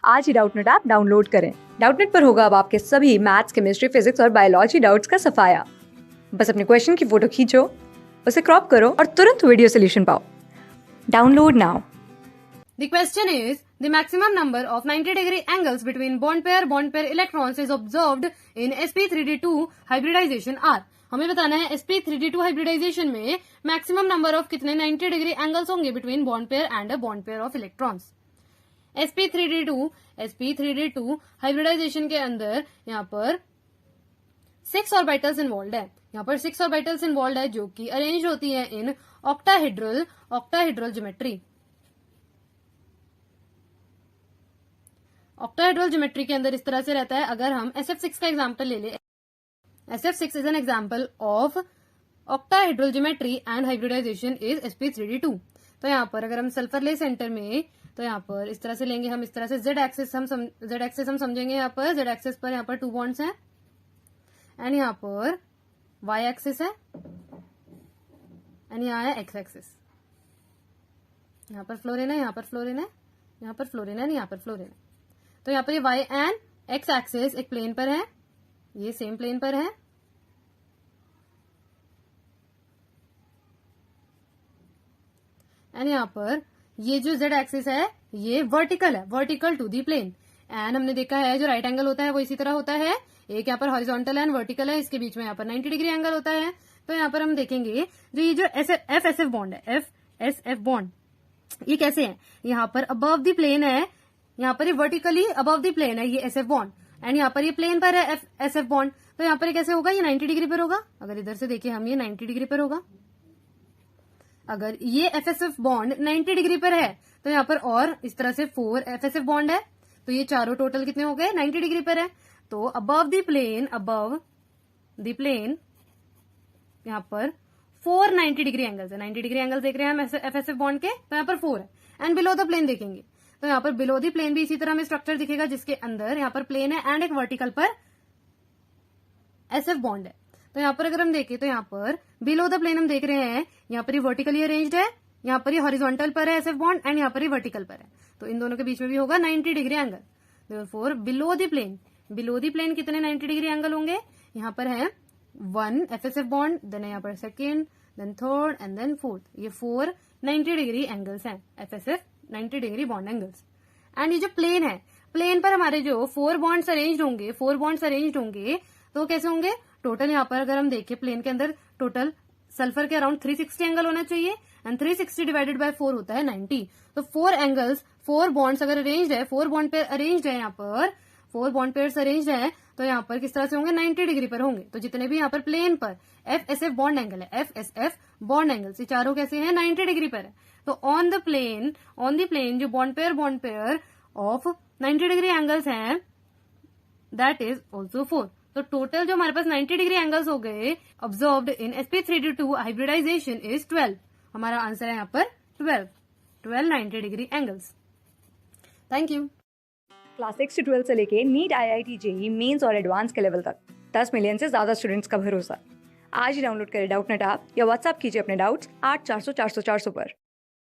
आज ही Doubtnut app download करें। Doubtnut पर होगा अब आपके सभी मैथ्स, केमिस्ट्री, फिजिक्स और बायोलॉजी डाउट्स का सफाया। बस अपने क्वेश्चन की फोटो खींचो, उसे क्रॉप करो और तुरंत वीडियो सोल्यूशन पाओ। Download now. The question is, the maximum number of 90-degree angles between bond pair electrons is observed in sp3d2 hybridization are. हमें बताना है sp3d2 hybridization में maximum number of कितने 90 degree angles होंगे between bond pair and a bond pair of electrons. sp3d2 hybridization के अंदर यहाँ पर 6 ऑर्बिटल्स इन्वॉल्व है। यहाँ पर 6 ऑर्बिटल्स इन्वॉल्व है जो कि अरेंज होती है in octahedral geometry. Octahedral geometry के अंदर इस तरह से रहता है। अगर हम SF6 का एग्जांपल ले ले, SF6 is an example of octahedral geometry and hybridization is sp3d2। तो यहाँ पर अगर हम सल्फर ले सेंटर में, तो यहाँ पर इस तरह से लेंगे हम, इस तरह से z एक्सिस हम समझेंगे। यहाँ पर z एक्सिस पर यहाँ पर 2 बॉन्ड्स हैं एंड यहाँ पर y एक्सिस है एंड यहाँ है x एक्सिस। यहाँ पर फ्लोरीन है, यहाँ पर फ्लोरीन है, यहाँ पर फ्लोरीन है, यहाँ पर फ्लोरीन है। तो यहाँ पर ये y एंड x एक्सिस एक प्लेन पर है, ये सेम प्लेन पर है एंड यहाँ पर ये जो z एक्सिस है ये वर्टिकल है, vertical to the plane. And हमने देखा है जो राइट एंगल होता है वो इसी तरह होता है, एक यहाँ पर हॉरिजॉन्टल एंड वर्टिकल है, इसके बीच में यहाँ पर 90 डिग्री एंगल होता है। तो यहाँ पर हम देखेंगे जो ये जो FSF बॉन्ड है, FSF बॉन्ड, ये कैसे है, यहाँ पर अबव द प्लेन है, यहाँ पर ये वर्टिकली अबव द प्लेन है ये SF बॉन्ड एंड यहाँ पर ये प्लेन पर है SF बॉन्ड। तो यहाँ पर ये कैसे होगा, ये 90 डिग्री पर होगा। अगर इधर से देखिए हम, ये 90 डिग्री पर होगा। अगर ये FSF बॉन्ड 90 डिग्री पर है तो यहाँ पर और इस तरह से 4 FSF बॉन्ड है, तो ये चारों टोटल कितने हो गए, 90 डिग्री पर है। तो अबव द प्लेन यहाँ पर 4 90 डिग्री एंगल्स है, 90 डिग्री एंगल देख रहे हैं हम FSF बॉन्ड के, तो यहाँ पर 4 है। एंड बिलो द प्लेन देखेंगे तो यहाँ पर बिलो द प्लेन भी इसी तरह में स्ट्रक्चर दिखेगा, जिसके अंदर यहाँ पर प्लेन है एंड एक वर्टिकल पर SF बॉन्ड है। तो यहाँ पर अगर हम देखें तो यहाँ पर बिलो द प्लेन हम देख रहे हैं, यहाँ पर ये वर्टिकली अरेंज्ड है, यहाँ पर ये हॉरिजॉन्टल पर है SF बॉन्ड एंड यहाँ पर ये वर्टिकल पर है। तो इन दोनों के बीच में भी होगा 90 degree angle. Therefore below the plane कितने 90 डिग्री एंगल होंगे, यहाँ पर है 1 FSF बॉन्ड, देन यहाँ पर second, then third and then fourth. ये 4 90 डिग्री एंगल्स हैं, FSF 90 degree bond angles. And ये जो प्लेन है, प्लेन पर हमारे जो 4 बॉन्ड्स अरेंज्ड होंगे, तो कैसे होंगे, टोटल यहाँ पर अगर हम देखें प्लेन के अंदर टोटल सल्फर के अराउंड 360 एंगल होना चाहिए एंड 360 डिवाइडेड बाय 4 होता है 90। तो 4 एंगल्स, 4 बॉन्ड्स अगर अरेंज्ड है, 4 बॉन्ड पेयर अरेंज्ड है, यहाँ पर 4 बॉन्ड पेयर्स अरेंज्ड है, तो यहाँ पर किस तरह से होंगे, 90 डिग्री पर होंगे। तो जितने भी यहाँ पर प्लेन पर FSF बॉन्ड एंगल है, FSF बॉन्ड एंगल्स, ये चारों कैसे हैं, 90 डिग्री पर है। तो ऑन द प्लेन जो bond pair of 90 degree angles हैं, दैट इज ऑल्सो 4। तो टोटल जो हमारे पास 90 डिग्री एंगल्स हो गए observed in sp3d2 hybridisation is 12। हमारा आंसर है यहाँ पर 12 90 degree angles. Thank you. Class 6 से 12 से लेके नीट, IIT, JEE मेंस और एडवांस के लेवल तक 10 मिलियन से ज्यादा स्टूडेंट्स का भरोसा। आज ही डाउनलोड करें डाउटनेट ऐप या व्हाट्सएप कीजिए अपने डाउट्स 8400 400 400 पर।